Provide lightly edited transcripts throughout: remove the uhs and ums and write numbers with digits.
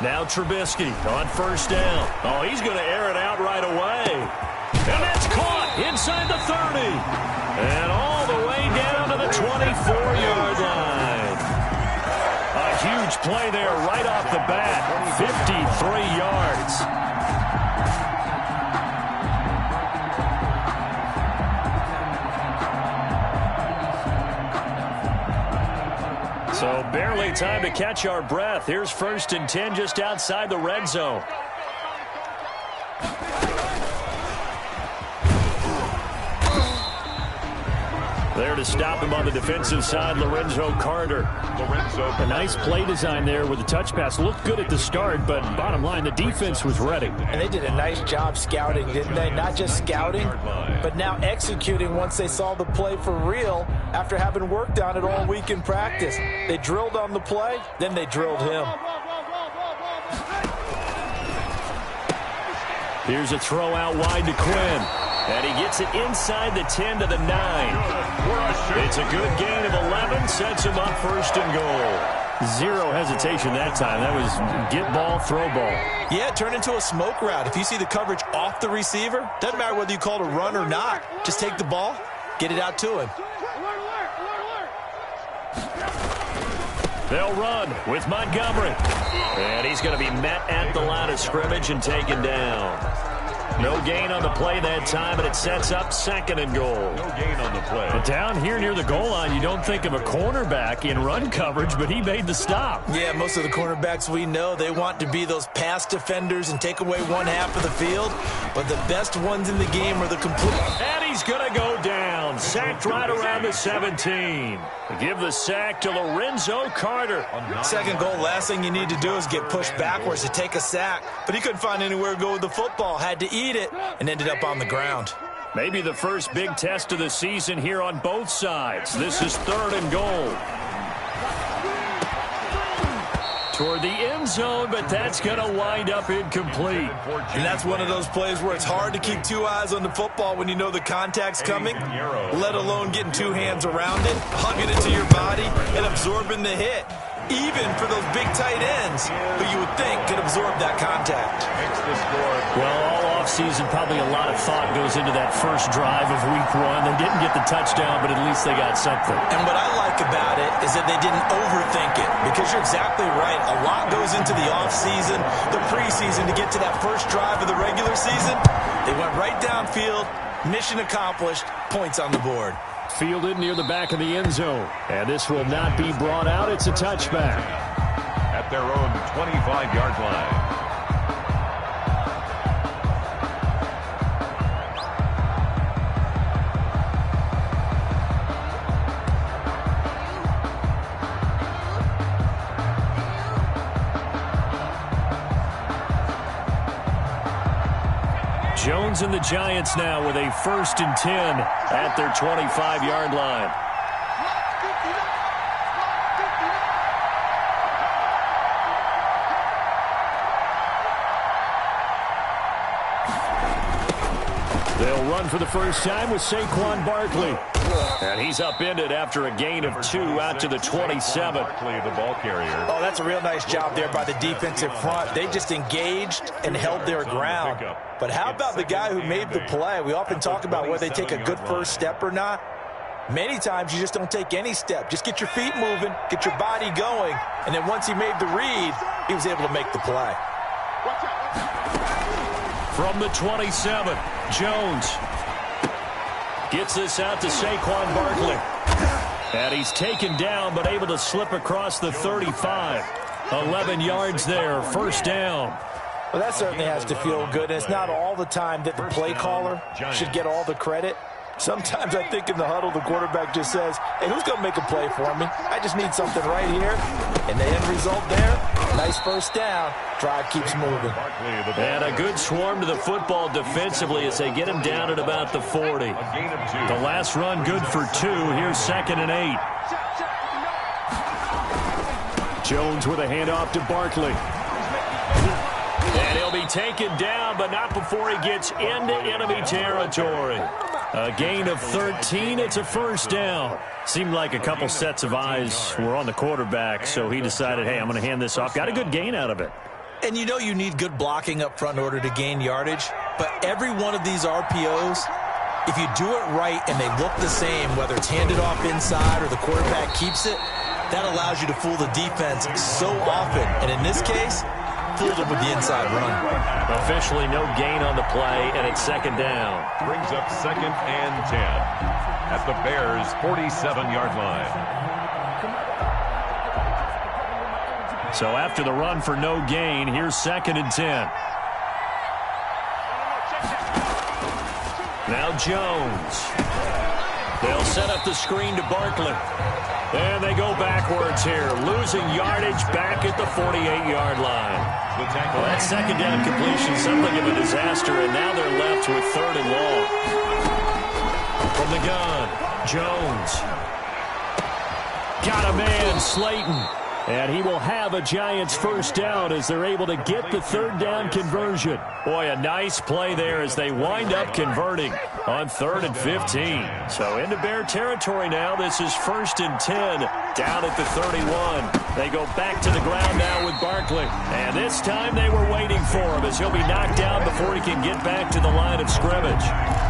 Now Trubisky on first down. Oh, he's going to air it out right away. And that's caught inside the 30. And all the way down to the 24-yard line. A huge play there right off the bat. 53 yards. So barely time to catch our breath. Here's 1st and 10 just outside the red zone. There to stop him on the defensive side, Lorenzo Carter. A nice play design there with the touch pass. Looked good at the start, but bottom line, the defense was ready. And they did a nice job scouting, didn't they? Not just scouting, but now executing once they saw the play for real after having worked on it all week in practice. They drilled on the play, then they drilled him. Here's a throw out wide to Quinn. And he gets it inside the 10 to the 9. It's a good gain of 11, sets him up 1st and goal. Zero hesitation that time. That was get ball, throw ball. Yeah, it turned into a smoke route. If you see the coverage off the receiver, doesn't matter whether you call it a run or not. Just take the ball, get it out to him. They'll run with Montgomery. And he's going to be met at the line of scrimmage and taken down. No gain on the play that time, and it sets up 2nd and goal. No gain on the play. But down here near the goal line, you don't think of a cornerback in run coverage, but he made the stop. Yeah, most of the cornerbacks we know, they want to be those pass defenders and take away one half of the field. But the best ones in the game are the complete. And he's going to go down. Sacked right around the 17. Give the sack to Lorenzo Carter. 2nd goal, last thing you need to do is get pushed backwards to take a sack. But he couldn't find anywhere to go with the football. Had to eat it and ended up on the ground. Maybe the first big test of the season here on both sides. This is 3rd and goal. Toward the end zone, but that's going to wind up incomplete. And that's one of those plays where it's hard to keep 2 eyes on the football when you know the contact's coming, let alone getting 2 hands around it, hugging it to your body, and absorbing the hit. Even for those big tight ends who you would think could absorb that contact. Well, all offseason, probably a lot of thought goes into that first drive of week 1. They didn't get the touchdown, but at least they got something. And what I like about it is that they didn't overthink it, because you're exactly right. A lot goes into the offseason, the preseason to get to that first drive of the regular season. They went right downfield, mission accomplished, points on the board. Fielded near the back of the end zone. And this will not be brought out. It's a touchback. At their own 25-yard line. Jones and the Giants now with a 1st and 10 at their 25-yard line. They'll run for the first time with Saquon Barkley. And he's upended after a gain of 2 out to the 27. Barkley, the ball carrier. Oh, that's a real nice job there by the defensive front. They just engaged and held their ground. But how about the guy who made the play? We often talk about whether they take a good first step or not. Many times you just don't take any step. Just get your feet moving, get your body going, and then once he made the read, he was able to make the play. From the 27, Jones gets this out to Saquon Barkley. And he's taken down, but able to slip across the 35. 11 yards there, 1st down. Well, that certainly has to feel good. And it's not all the time that the play caller should get all the credit. Sometimes I think in the huddle, the quarterback just says, hey, who's going to make a play for me? I just need something right here. And the end result there, nice 1st down. Drive keeps moving. And a good swarm to the football defensively as they get him down at about the 40. The last run good for 2. Here's 2nd and 8. Jones with a handoff to Barkley. And he'll be taken down, but not before he gets into enemy territory. A gain of 13. It's a 1st down. Seemed like a couple sets of eyes were on the quarterback, so he decided, hey, I'm going to hand this off. Got a good gain out of it. And you know you need good blocking up front in order to gain yardage, but every one of these RPOs, if you do it right and they look the same, whether it's handed off inside or the quarterback keeps it, that allows you to fool the defense so often. And in this case, fooled them with the inside run. Officially no gain on the play, and it's second down. Brings up 2nd and 10 at the Bears' 47-yard line. So after the run for no gain, here's 2nd and 10. Now Jones. They'll set up the screen to Barkley. And they go backwards here, losing yardage back at the 48-yard line. Well, that second down completion, something of a disaster, and now they're left with 3rd and long. From the gun, Jones. Got a man, Slayton. And he will have a Giants first down as they're able to get the 3rd down conversion. Boy, a nice play there as they wind up converting on 3rd and 15. So into Bear territory now. This is 1st and 10 down at the 31. They go back to the ground now with Barkley. And this time they were waiting for him as he'll be knocked down before he can get back to the line of scrimmage.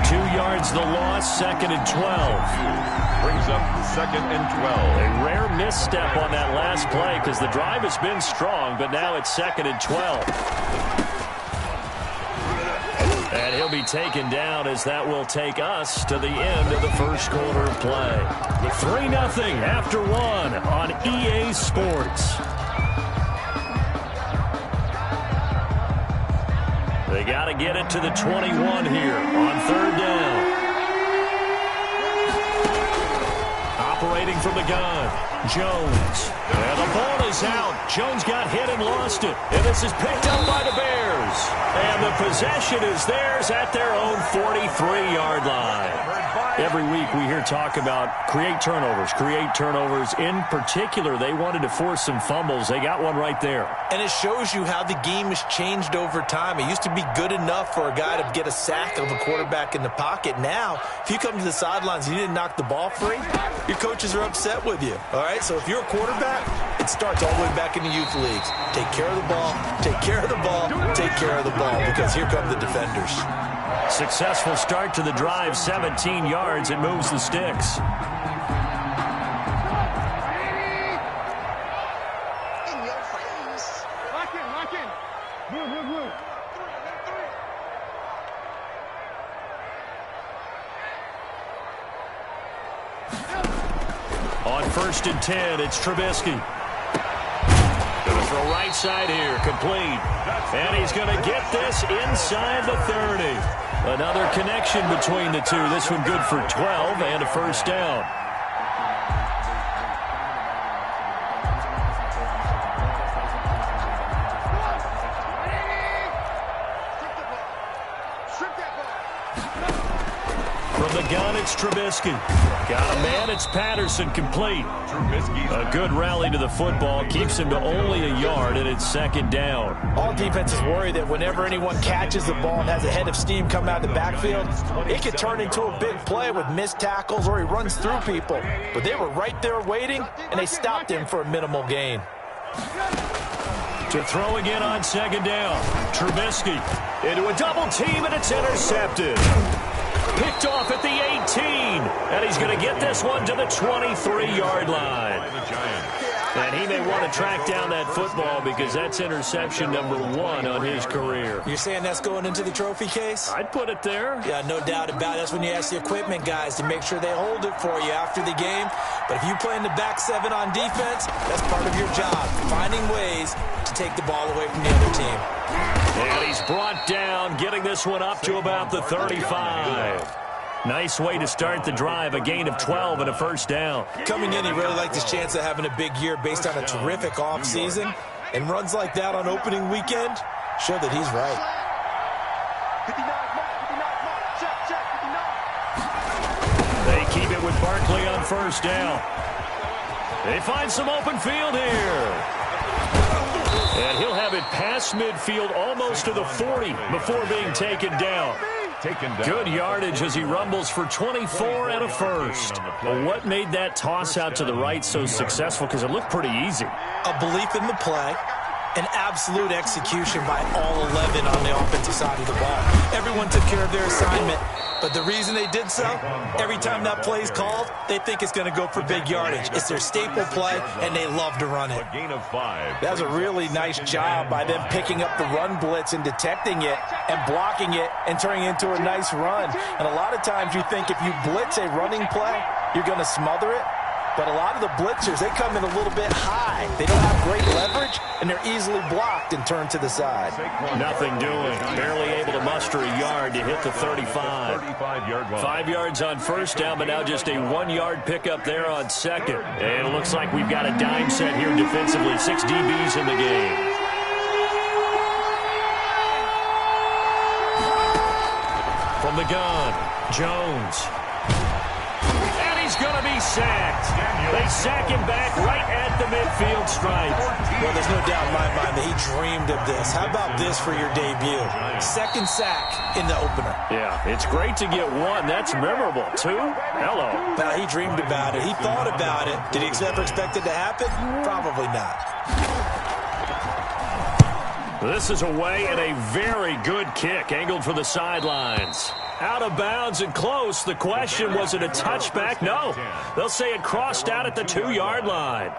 2 yards the loss, 2nd and 12. Brings up 2nd and 12. A rare misstep on that last play because the drive has been strong, but now it's 2nd and 12. And he'll be taken down as that will take us to the end of the first quarter of play. 3-0 after 1 on EA Sports. They got to get it to the 21 here on 3rd down. Operating from the gun, Jones. And the ball is out. Jones got hit and lost it. And this is picked up by the Bears. And the possession is theirs at their own 43-yard line. Every week we hear talk about create turnovers. In particular, they wanted to force some fumbles. They got one right there. And it shows you how the game has changed over time. It used to be good enough for a guy to get a sack of a quarterback in the pocket. Now, if you come to the sidelines and you didn't knock the ball free, your coaches are upset with you. All right, so if you're a quarterback, it starts all the way back in the youth leagues. Take care of the ball, take care of the ball, take care of the ball, because here come the defenders. Successful start to the drive, 17 yards. It moves the sticks. On 1st and 10, it's Trubisky. Gonna throw right side here, complete. And he's gonna get this inside the 30. Another connection between the two. This one good for 12 and a first down. From the gun, it's Trubisky. Got a man, it's Patterson, complete. A good rally to the football, keeps him to only a yard, and it's 2nd down. All defenses worry that whenever anyone catches the ball and has a head of steam come out of the backfield, it could turn into a big play with missed tackles or he runs through people. But they were right there waiting, and they stopped him for a minimal gain. To throw again on 2nd down. Trubisky into a double team, and it's intercepted. Picked off at the 18, and he's going to get this one to the 23-yard line. And he may want to track down that football because that's interception number 1 on his career. You're saying that's going into the trophy case? I'd put it there. Yeah, no doubt about it. That's when you ask the equipment guys to make sure they hold it for you after the game. But if you play in the back 7 on defense, that's part of your job, finding ways to take the ball away from the other team. And he's brought down, getting this one up to about the 35. Nice way to start the drive, a gain of 12 and a first down. Coming in, he really liked his chance of having a big year based on a terrific offseason. And runs like that on opening weekend show that he's right. They keep it with Barkley on first down. They find some open field here. And he'll have it past midfield almost to the 40 before being taken down. Good yardage as he rumbles for 24 and a first. Well, what made that toss out to the right so successful? Because it looked pretty easy. A belief in the play, An absolute execution by all 11 on the offensive side of the ball. Everyone took care of their assignment, but the reason they did so, every time that play is called, they think it's going to go for big yardage. It's their staple play, and they love to run it. A gain of 5. That was a really nice job by them picking up the run blitz and detecting it and blocking it and turning it into a nice run. And a lot of times you think if you blitz a running play, you're going to smother it. But a lot of the blitzers, they come in a little bit high. They don't have great leverage, and they're easily blocked and turned to the side. Nothing doing. Barely able to muster a yard to hit the 35. 35-yard line. 5 yards on first down, but now just a 1-yard pickup there on second. And it looks like we've got a dime set here defensively. 6 DBs in the game. From the gun, Jones. He's going to be sacked. They sack him back right at the midfield stripe. Well, there's no doubt in my mind that he dreamed of this. How about this for your debut? Second sack in the opener. Yeah, it's great to get 1. That's memorable. 2? Hello. Now, he dreamed about it. He thought about it. Did he ever expect it to happen? Probably not. This is away and a very good kick, angled for the sidelines. Out of bounds and close. The question, was it a touchback? No. They'll say it crossed out at the 2-yard line.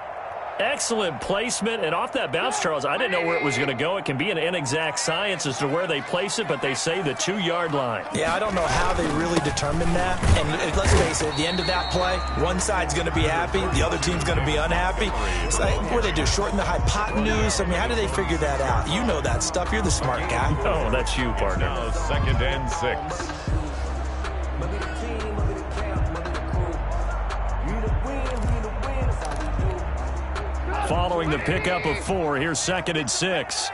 Excellent placement. And off that bounce, Charles, I didn't know where it was going to go. It can be an inexact science as to where they place it, but they say the 2-yard line. Yeah, I don't know how they really determined that. And let's face it, at the end of that play, one side's going to be happy, the other team's going to be unhappy. It's like, what do they do, shorten the hypotenuse? I mean, how do they figure that out? You know that stuff. You're the smart guy. Oh, that's you, partner. Now 2nd and 6. Following the pickup of 4, here's 2nd and 6.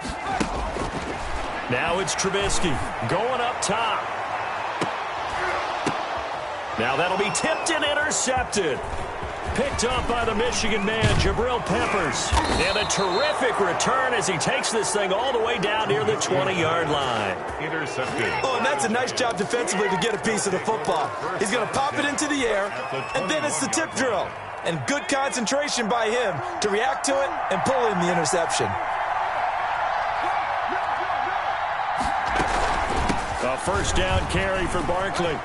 Now it's Trubisky going up top. Now that'll be tipped and intercepted. Picked up by the Michigan man, Jabril Peppers. And a terrific return as he takes this thing all the way down near the 20-yard line. Intercepted. Oh, and that's a nice job defensively to get a piece of the football. He's going to pop it into the air, and then it's the tip drill. And good concentration by him to react to it and pull in the interception. A first down carry for Barkley.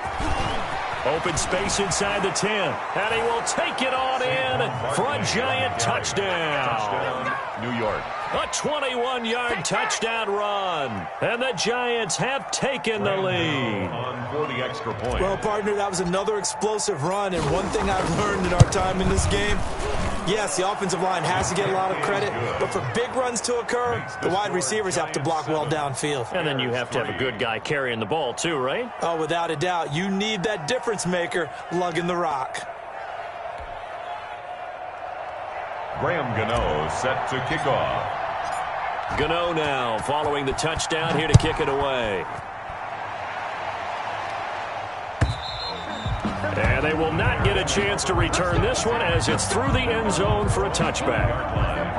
Open space inside the 10. And he will take it on in for a giant touchdown. New York. A 21-yard touchdown run. And the Giants have taken the lead. On for the extra point. Well, partner, that was another explosive run. And one thing I've learned in our time in this game, yes, the offensive line has to get a lot of credit. But for big runs to occur, the wide receivers have to block well downfield. And then you have to have a good guy carrying the ball too, right? Oh, without a doubt. You need that difference maker lugging the rock. Graham Gano set to kick off. Gano now following the touchdown here to kick it away. And they will not get a chance to return this one as it's through the end zone for a touchback.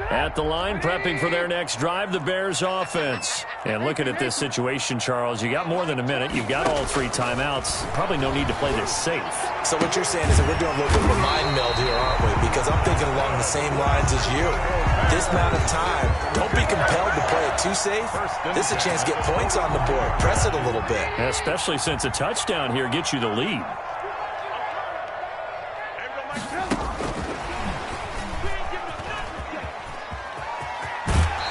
At the line, prepping for their next drive, the Bears offense. And looking at this situation, Charles, you got more than a minute. You've got all 3 timeouts. Probably no need to play this safe. So what you're saying is that we're doing a little bit of a mind meld here, aren't we? Because I'm thinking along the same lines as you. This amount of time, don't be compelled to play it too safe. This is a chance to get points on the board. Press it a little bit. Especially since a touchdown here gets you the lead.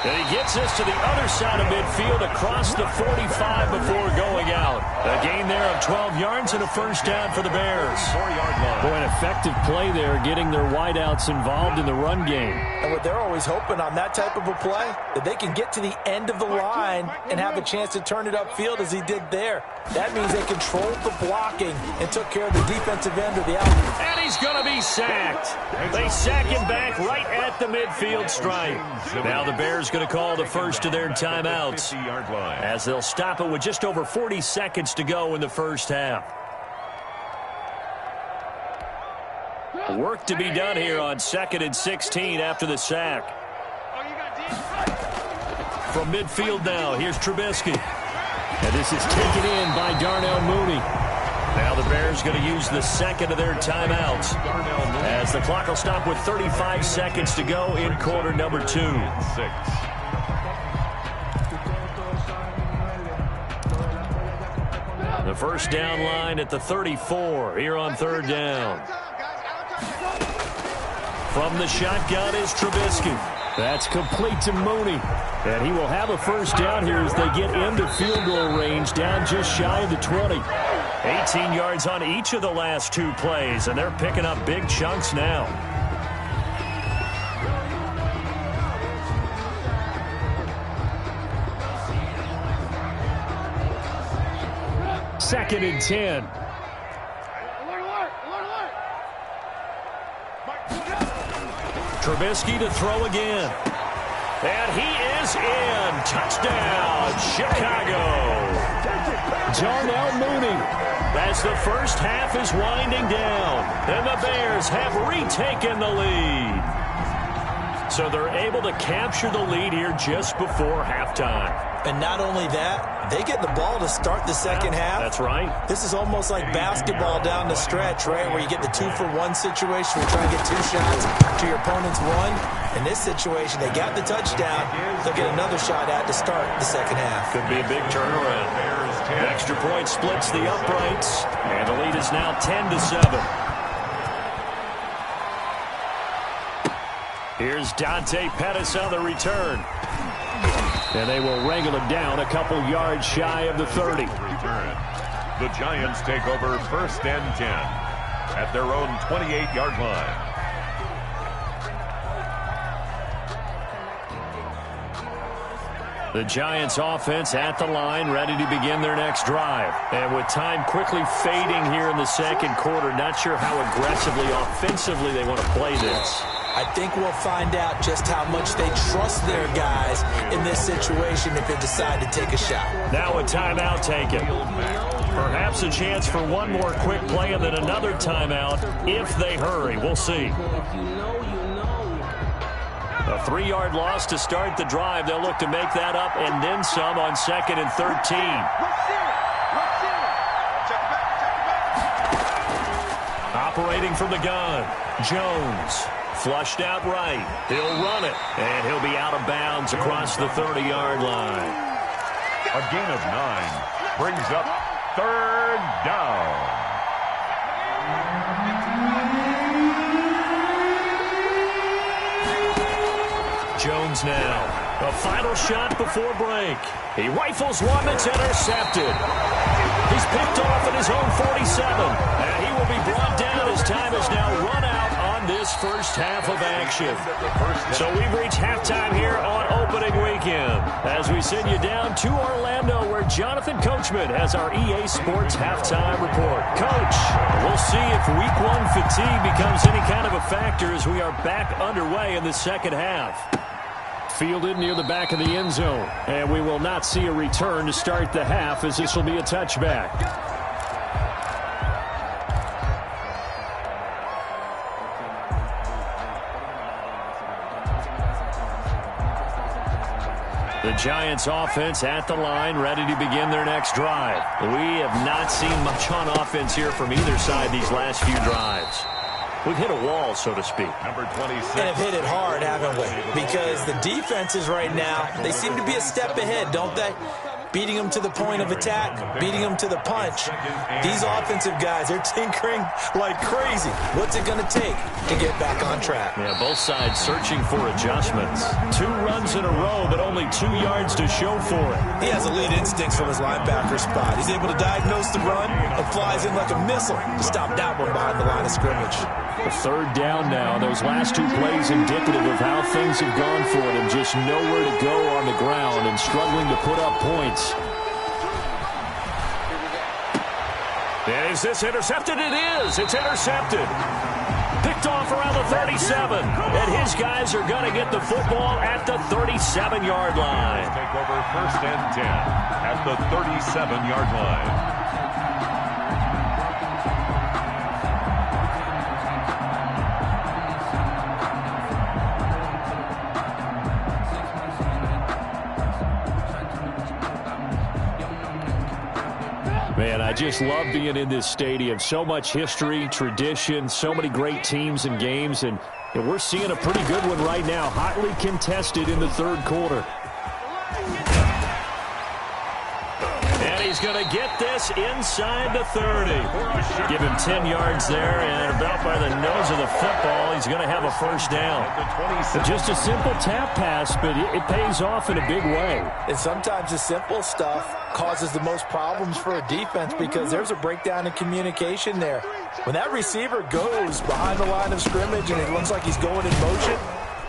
And he gets this to the other side of midfield across the 45 before going out. A gain there of 12 yards and a first down for the Bears. 4-yard line. Boy, an effective play there, getting their wideouts involved in the run game. And what they're always hoping on that type of a play, that they can get to the end of the line and have a chance to turn it upfield as he did there. That means they controlled the blocking and took care of the defensive end or the out. And he's going to be sacked. They sack him back right at the midfield stripe. Now the Bears going to call the first of their timeouts as they'll stop it with just over 40 seconds to go in the first half. Work to be done here on 2nd and 16 after the sack. From midfield now, here's Trubisky. And this is taken in by Darnell Mooney. Now the Bears going to use the second of their timeouts as the clock will stop with 35 seconds to go in quarter number 2. The first down line at the 34 here on 3rd down. From the shotgun is Trubisky. That's complete to Mooney. And he will have a first down here as they get into field goal range, down just shy of the 20. 18 yards on each of the last 2 plays, and they're picking up big chunks now. Second and 10. Trubisky to throw again. And he is in. Touchdown, Chicago. Darnell Mooney. As the first half is winding down, and the Bears have retaken the lead. So they're able to capture the lead here just before halftime. And not only that, they get the ball to start the second half. That's right. This is almost like basketball down the stretch, right, where you get the 2-for-1 situation. We try to get 2 shots to your opponent's 1. In this situation, they got the touchdown. They'll get another shot at to start the second half. Could be a big turnaround. An extra point splits the uprights, and the lead is now 10-7. Here's Dante Pettis on the return. And they will wrangle him down a couple yards shy of the 30. The Giants take over 1st and 10 at their own 28-yard line. The Giants offense at the line, ready to begin their next drive. And with time quickly fading here in the second quarter, not sure how aggressively, offensively they want to play this. I think we'll find out just how much they trust their guys in this situation if they decide to take a shot. Now a timeout taken. Perhaps a chance for one more quick play and then another timeout if they hurry. We'll see. A 3-yard loss to start the drive. They'll look to make that up and then some on 2nd and 13. Operating from the gun, Jones. Flushed out right. He'll run it, and he'll be out of bounds across the 30-yard line. A gain of 9 brings up 3rd down. Jones now. A final shot before break. He rifles one that's intercepted. He's picked off at his own 47, and he will be brought down as time is now run out on this first half of action. So we've reached halftime here on opening weekend as we send you down to Orlando where Jonathan Coachman has our EA Sports halftime report. Coach, we'll see if week 1 fatigue becomes any kind of a factor as we are back underway in the second half. Fielded near the back of the end zone, and we will not see a return to start the half as this will be a touchback. The Giants offense at the line, ready to begin their next drive. We have not seen much on offense here from either side these last few drives. We've hit a wall, so to speak. Number 26. And have hit it hard, haven't we? Because the defenses right now, they seem to be a step ahead, don't they? Beating them to the point of attack, beating them to the punch. These offensive guys, they're tinkering like crazy. What's it going to take to get back on track? Yeah, both sides searching for adjustments. 2 runs in a row, but only 2 yards to show for it. He has elite instincts from his linebacker spot. He's able to diagnose the run and flies in like a missile to stop that one behind the line of scrimmage. A 3rd down now. Those last 2 plays indicative of how things have gone for them. Just nowhere to go on the ground and struggling to put up points. And is this intercepted? It is. It's intercepted. Picked off around the 37. And his guys are going to get the football at the 37-yard line. Take over 1st and 10 at the 37-yard line. Man, I just love being in this stadium. So much history, tradition, so many great teams and games, and we're seeing a pretty good one right now, hotly contested in the third quarter. And he's going to get this inside the 30. Give him 10 yards there, and about by the nose of the football, he's going to have a first down. Just a simple tap pass, but it pays off in a big way. And sometimes the simple stuff causes the most problems for a defense because there's a breakdown in communication there. When that receiver goes behind the line of scrimmage and it looks like he's going in motion,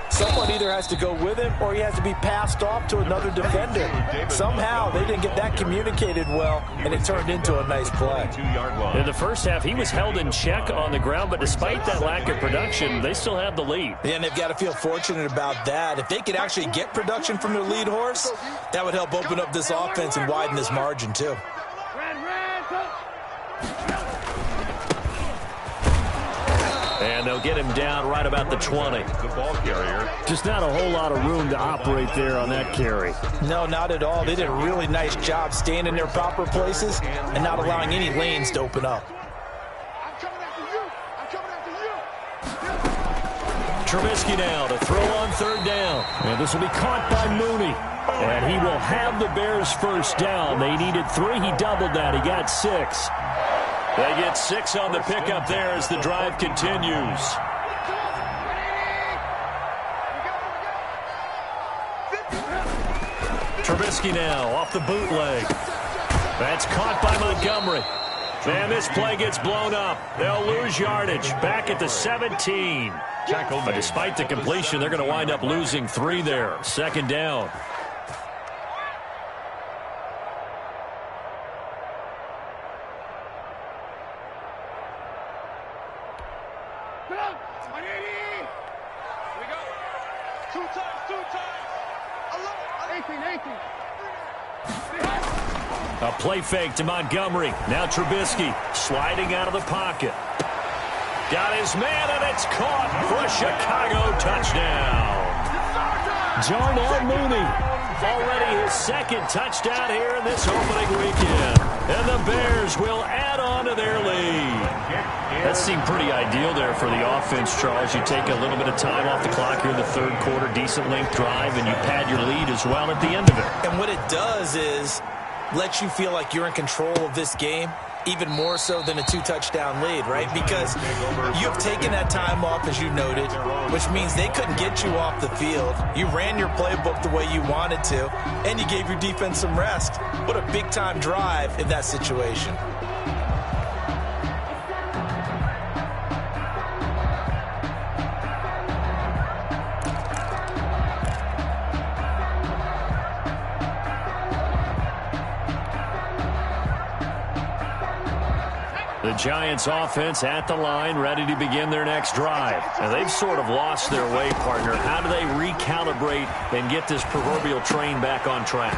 someone either has to go with him or he has to be passed off to another defender. Somehow they didn't get that communicated well, and it turned into a nice play. In the first half, he was held in check on the ground, but despite that lack of production, they still have the lead. Yeah, and they've got to feel fortunate about that. If they could actually get production from their lead horse, that would help open up this offense and widen this margin too. And they'll get him down right about the 20. The ball carrier. Just not a whole lot of room to operate there on that carry. No, not at all. They did a really nice job staying in their proper places and not allowing any lanes to open up. Trubisky now to throw on third down. And this will be caught by Mooney. And he will have the Bears first down. They needed 3. He doubled that. He got 6. They get 6 on the pickup there as the drive continues. Trubisky now off the bootleg. That's caught by Montgomery. And this play gets blown up. They'll lose yardage back at the 17. But despite the completion, they're going to wind up losing 3 there. Second down. A play fake to Montgomery. Now Trubisky sliding out of the pocket. Got his man, and it's caught for a Chicago touchdown. Jarnell Mooney, already his second touchdown here in this opening weekend. And the Bears will add on to their lead. That seemed pretty ideal there for the offense, Charles. You take a little bit of time off the clock here in the third quarter, decent length drive, and you pad your lead as well at the end of it. And what it does is let you feel like you're in control of this game, even more so than a 2-touchdown lead, right? Because you've taken that time off, as you noted, which means they couldn't get you off the field. You ran your playbook the way you wanted to, and you gave your defense some rest. What a big-time drive in that situation. The Giants offense at the line, ready to begin their next drive. And they've sort of lost their way, partner. How do they recalibrate and get this proverbial train back on track?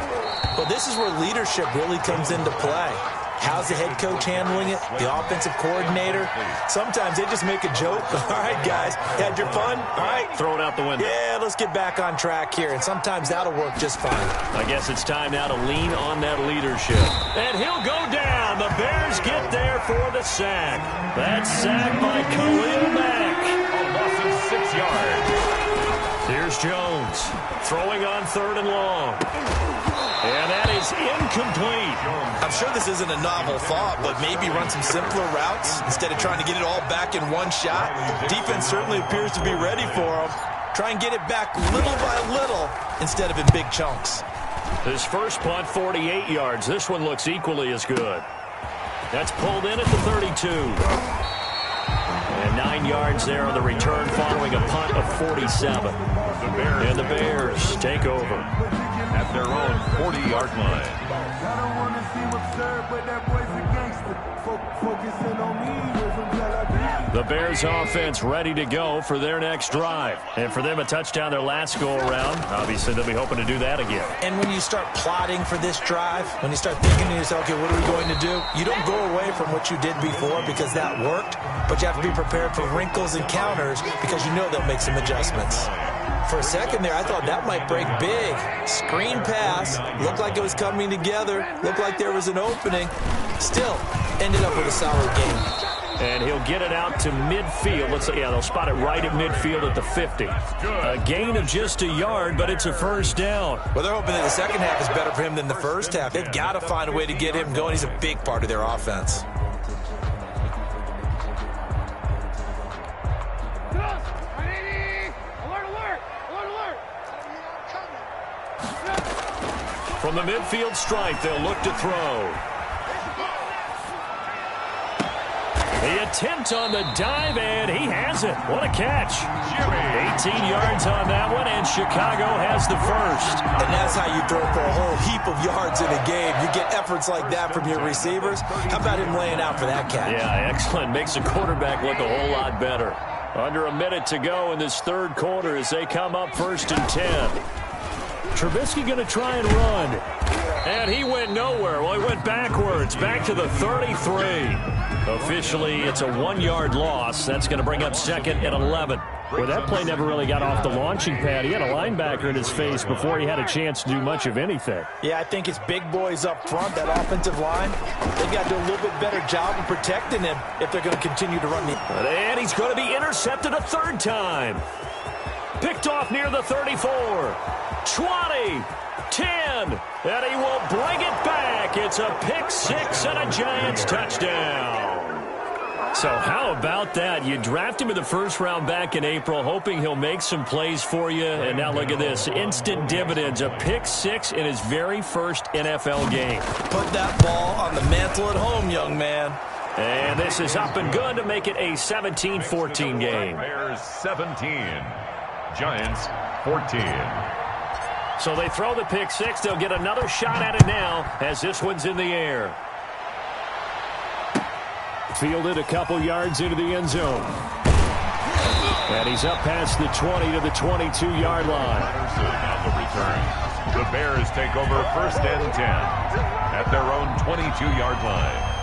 Well, this is where leadership really comes into play. How's the head coach handling it? The offensive coordinator? Sometimes they just make a joke. All right, guys, had your fun? All right. Throw it out the window. Yeah, let's get back on track here. And sometimes that'll work just fine. I guess it's time now to lean on that leadership. And he'll go down. The Bears get there for the sack. That sack by Khalil Mack. A loss of 6 yards. Here's Jones throwing on third and long. And that is incomplete. I'm sure this isn't a novel thought, but maybe run some simpler routes instead of trying to get it all back in one shot. Defense certainly appears to be ready for them. Try and get it back little by little instead of in big chunks. His first punt, 48 yards. This one looks equally as good. That's pulled in at the 32. And 9 yards there on the return following a punt of 47. And the Bears take over At their own 40-yard line. I don't want to seem absurd, but that boy's a gangster. The Bears offense ready to go for their next drive. And for them, a touchdown their last go-around. Obviously, they'll be hoping to do that again. And when you start plotting for this drive, when you start thinking to yourself, okay, what are we going to do? You don't go away from what you did before because that worked, but you have to be prepared for wrinkles and counters because you know they'll make some adjustments. For a second there, I thought that might break big. Screen pass, looked like it was coming together, looked like there was an opening. Still, ended up with a solid game. And he'll get it out to midfield. Let's say, yeah, they'll spot it right at midfield at the 50. A gain of just a yard, but it's a first down. Well, they're hoping that the second half is better for him than the first half. They've got to find a way to get him going. He's a big part of their offense. From the midfield stripe, they'll look to throw. The attempt on the dive, and he has it. What a catch. 18 yards on that one, and Chicago has the first. And that's how you throw for a whole heap of yards in a game. You get efforts like that from your receivers. How about him laying out for that catch? Yeah, excellent. Makes the quarterback look a whole lot better. Under a minute to go in this third quarter as they come up 1st and 10. Trubisky going to try and run. And he went nowhere. Well, he went backwards, back to the 33. Officially, it's a 1-yard loss. That's going to bring up 2nd and 11. Well, that play never really got off the launching pad. He had a linebacker in his face before he had a chance to do much of anything. Yeah, I think it's big boys up front, that offensive line. They've got to do a little bit better job of protecting him if they're going to continue to run the... And he's going to be intercepted a third time. Picked off near the 34. 20. 10. And he will bring it back. It's a pick six and a Giants touchdown. So how about that? You draft him in the first round back in April, hoping he'll make some plays for you. And now look at this. Instant dividends. A pick six in his very first NFL game. Put that ball on the mantle at home, young man. And this is up and good to make it a 17-14 game. Bears 17. Giants 14. So they throw the pick six. They'll get another shot at it now as this one's in the air. Fielded a couple yards into the end zone. And he's up past the 20 to the 22-yard line. On the return. The Bears take over 1st and 10 at their own 22-yard line.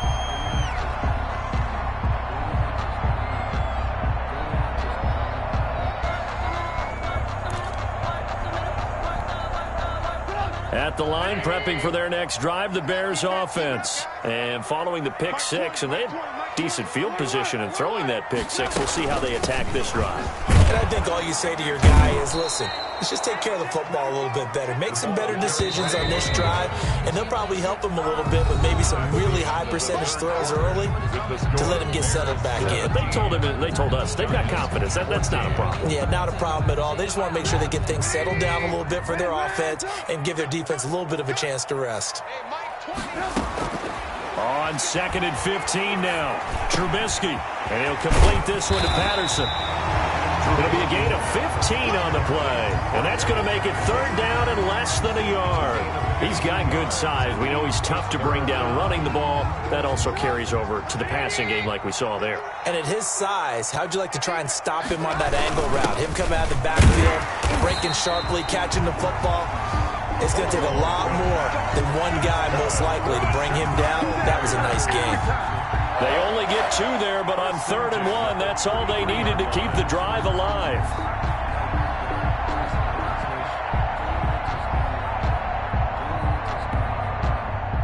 At the line, prepping for their next drive, the Bears offense. And following the pick six, and they have decent field position in throwing that pick six. We'll see how they attack this drive. And I think all you say to your guy is, listen, let's just take care of the football a little bit better. Make some better decisions on this drive, and they'll probably help him a little bit with maybe some really high percentage throws early to let him get settled back in. They told him, they told us, they've got confidence. That's not a problem. Yeah, not a problem at all. They just want to make sure they get things settled down a little bit for their offense and give their defense a little bit of a chance to rest. On 2nd and 15 now. Trubisky. And he'll complete this one to Patterson. It'll be a gain of 15 on the play. And that's going to make it 3rd down and less than a yard. He's got good size. We know he's tough to bring down running the ball. That also carries over to the passing game like we saw there. And at his size, how'd you like to try and stop him on that angle route? Him coming out of the backfield, breaking sharply, catching the football. It's going to take a lot more than one guy, most likely, to bring him down. That was a nice game. They only get 2 there, but on 3rd and 1, that's all they needed to keep the drive alive.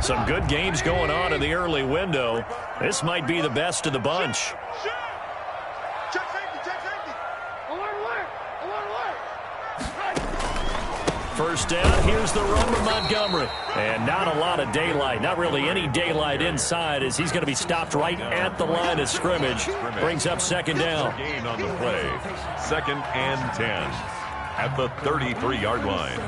Some good games going on in the early window. This might be the best of the bunch. First down, here's the run from Montgomery. And not a lot of daylight, not really any daylight inside as he's going to be stopped right at the line of scrimmage. Brings up 2nd down. Gain on the play. 2nd and 10 at the 33-yard line.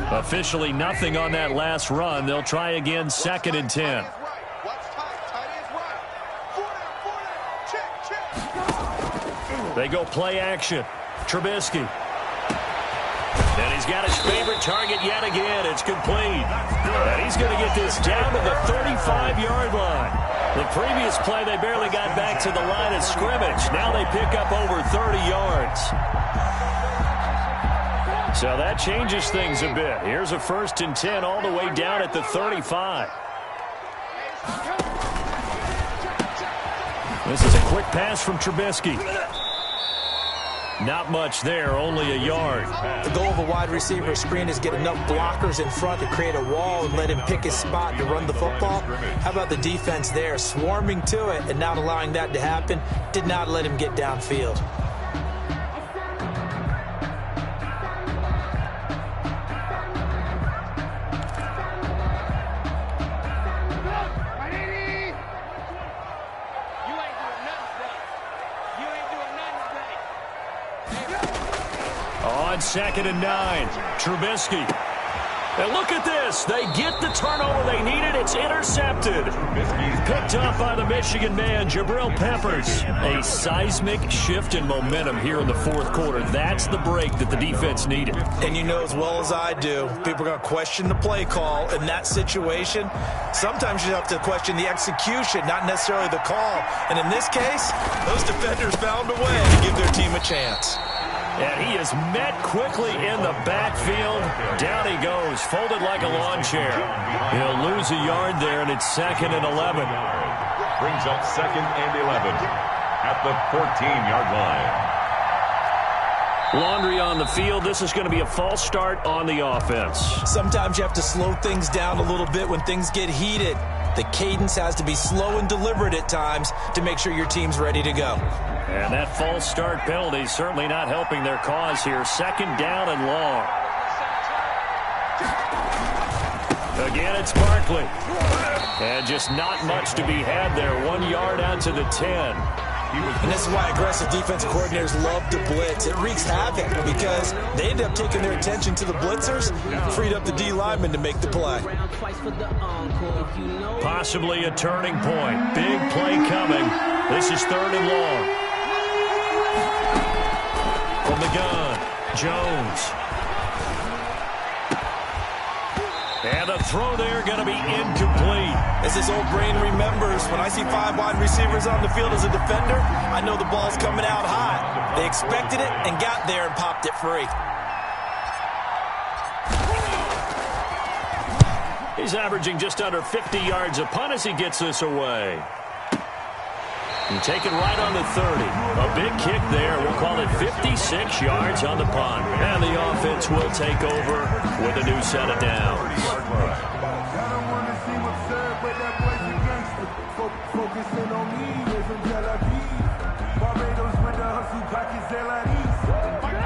Officially nothing on that last run. They'll try again 2nd and 10. They go play action. Trubisky. And he's got his favorite target yet again. It's complete. And he's going to get this down to the 35-yard line. The previous play, they barely got back to the line of scrimmage. Now they pick up over 30 yards. So that changes things a bit. Here's a 1st and 10 all the way down at the 35. This is a quick pass from Trubisky. Not much there, only a yard. The goal of a wide receiver screen is get enough blockers in front to create a wall and let him pick his spot to run the football. How about the defense there, swarming to it and not allowing that to happen? Did not let him get downfield. On 2nd and 9, Trubisky. And look at this. They get the turnover they needed. It's intercepted. Picked up by the Michigan man, Jabril Peppers. A seismic shift in momentum here in the 4th quarter. That's the break that the defense needed. And you know as well as I do, people are going to question the play call in that situation. Sometimes you have to question the execution, not necessarily the call. And in this case, those defenders found a way to give their team a chance. And he is met quickly in the backfield. Down he goes, folded like a lawn chair. He'll lose a yard there, and it's 2nd and 11. Brings up 2nd and 11 at the 14-yard line. Laundry on the field. This is going to be a false start on the offense. Sometimes you have to slow things down a little bit when things get heated. The cadence has to be slow and deliberate at times to make sure your team's ready to go. And that false start penalty is certainly not helping their cause here. 2nd down and long. Again, it's Barkley. And just not much to be had there. 1 yard out to the 10. And this is why aggressive defensive coordinators love to blitz. It wreaks havoc because they end up taking their attention to the blitzers, freed up the D lineman to make the play. Possibly a turning point. Big play coming. This is 3rd and long. From the gun, Jones. And the throw there going to be incomplete. As his old brain remembers, when I see 5 wide receivers on the field as a defender, I know the ball's coming out hot. They expected it and got there and popped it free. He's averaging just under 50 yards a punt as he gets this away. And take it right on the 30. A big kick there. We'll call it 56 yards on the punt. And the offense will take over with a new set of downs.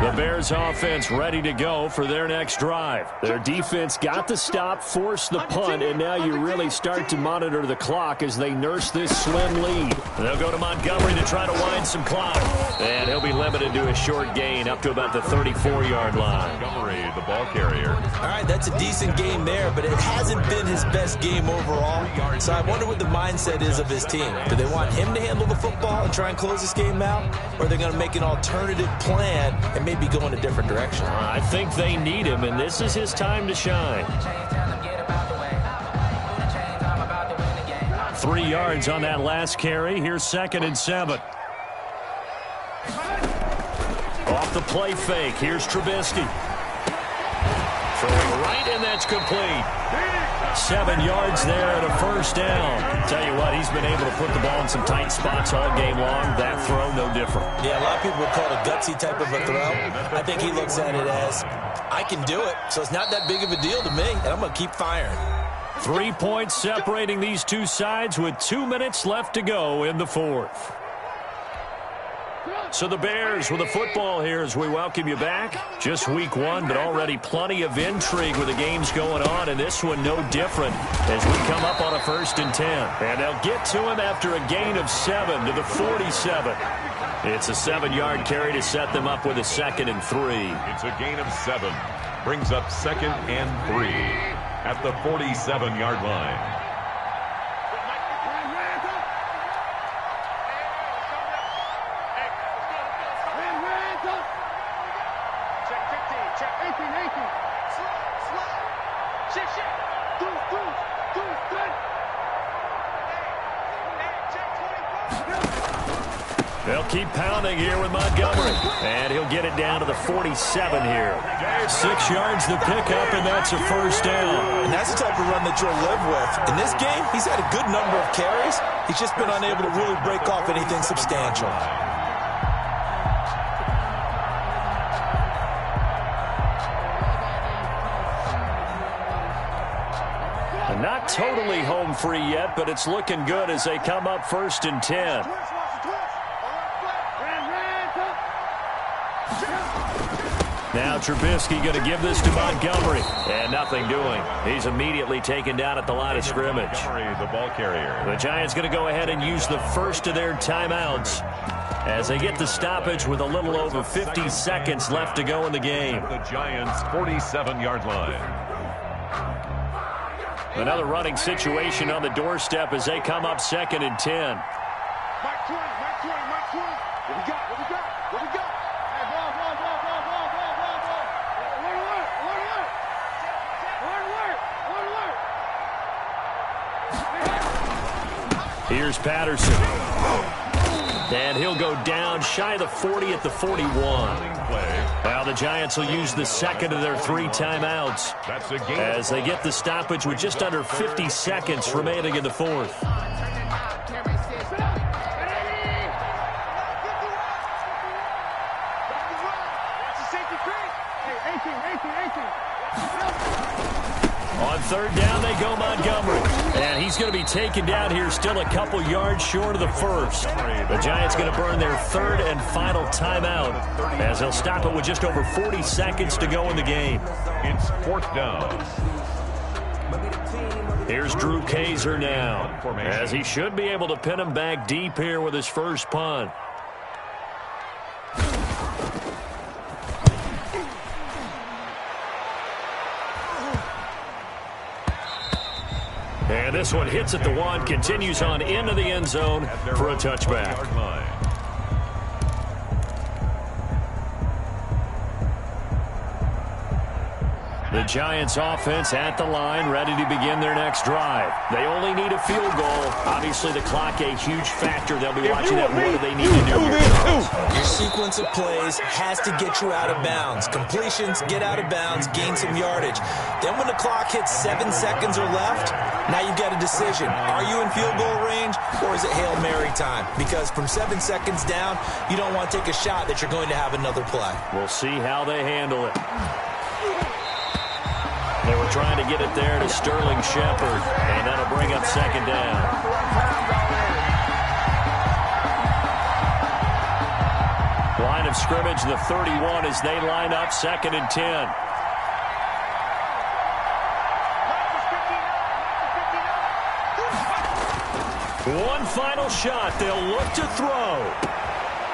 The Bears offense ready to go for their next drive. Their defense got the stop, forced the punt, and now you really start to monitor the clock as they nurse this slim lead. They'll go to Montgomery to try to wind some clock. And he'll be limited to a short gain up to about the 34-yard line. Montgomery, the ball carrier. All right, that's a decent game there, but it hasn't been his best game overall. So I wonder what the mindset is of his team. Do they want him to handle the football and try and close this game out? Or are they going to make an alternative plan and maybe go in a different direction? I think they need him, and this is his time to shine. 3 yards on that last carry. Here's 2nd and 7. Off the play fake. Here's Trubisky. Throwing right, and that's complete. 7 yards there and a 1st down. Tell you what, he's been able to put the ball in some tight spots all game long. That throw, no different. Yeah, a lot of people would call it a gutsy type of a throw. I think he looks at it as, I can do it, so it's not that big of a deal to me, and I'm going to keep firing. 3 points separating these two sides with 2 minutes left to go in the 4th. So the Bears with the football here as we welcome you back. Just week 1, but already plenty of intrigue with the games going on, and this one no different as we come up on a 1st and 10. And they'll get to him after a gain of 7 to the 47. It's a 7-yard carry to set them up with a 2nd and 3. It's a gain of 7. Brings up 2nd and 3 at the 47-yard line. They'll keep pounding here with Montgomery. And he'll get it down to the 47 here. 6 yards to pick up, and that's a first down. And that's the type of run that you'll live with. In this game, he's had a good number of carries. He's just been unable to really break off anything substantial. Not totally home free yet, but it's looking good as they come up 1st and 10. Now Trubisky going to give this to Montgomery. And nothing doing. He's immediately taken down at the line of scrimmage. The ball carrier. The Giants going to go ahead and use the first of their timeouts as they get the stoppage with a little over 50 seconds left to go in the game. The Giants' 47-yard line. Another running situation on the doorstep as they come up 2nd and 10. Here's Patterson. And he'll go down shy of the 40 at the 41. Now the Giants will use the second of their 3 timeouts as they get the stoppage with just under 50 seconds remaining in the 4th. On 3rd down, they go Montgomery. And he's going to be taken down here still a couple yards short of the 1st. The Giants going to burn their 3rd and final timeout as they'll stop it with just over 40 seconds to go in the game. It's 4th down. Here's Drew Kaiser now as he should be able to pin him back deep here with his first punt. And this one hits at the 1, continues on into the end zone for a touchback. The Giants offense at the line, ready to begin their next drive. They only need a field goal. Obviously, the clock a huge factor. They'll be watching that. What do they need to do here? Your sequence of plays has to get you out of bounds. Completions, get out of bounds, gain some yardage. Then when the clock hits 7 seconds or left, now you've got a decision. Are you in field goal range, or is it Hail Mary time? Because from 7 seconds down, you don't want to take a shot that you're going to have another play. We'll see how they handle it. They were trying to get it there to Sterling Shepard, and that'll bring up 2nd down. Line of scrimmage, the 31, as they line up 2nd and 10. One final shot. They'll look to throw.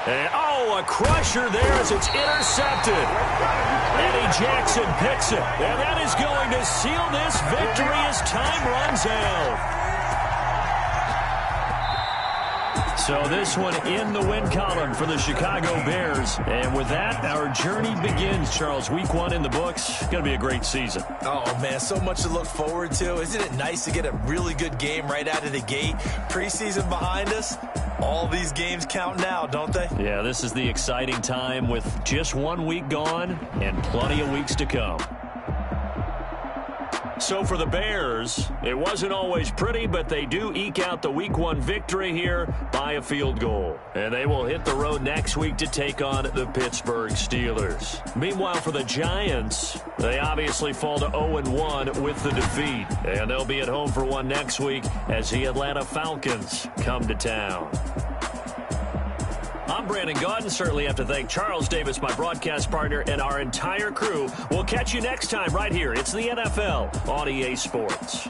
And, a crusher there as it's intercepted. Eddie Jackson picks it. And that is going to seal this victory as time runs out. So this one in the win column for the Chicago Bears. And with that, our journey begins, Charles. Week 1 in the books. Going to be a great season. Oh, man, so much to look forward to. Isn't it nice to get a really good game right out of the gate? Preseason behind us. All these games count now, don't they? Yeah, this is the exciting time with just 1 week gone and plenty of weeks to come. So for the Bears, it wasn't always pretty, but they do eke out the Week 1 victory here by a field goal. And they will hit the road next week to take on the Pittsburgh Steelers. Meanwhile, for the Giants, they obviously fall to 0-1 with the defeat. And they'll be at home for one next week as the Atlanta Falcons come to town. I'm Brandon Gaudin. Certainly have to thank Charles Davis, my broadcast partner, and our entire crew. We'll catch you next time right here. It's the NFL on EA Sports.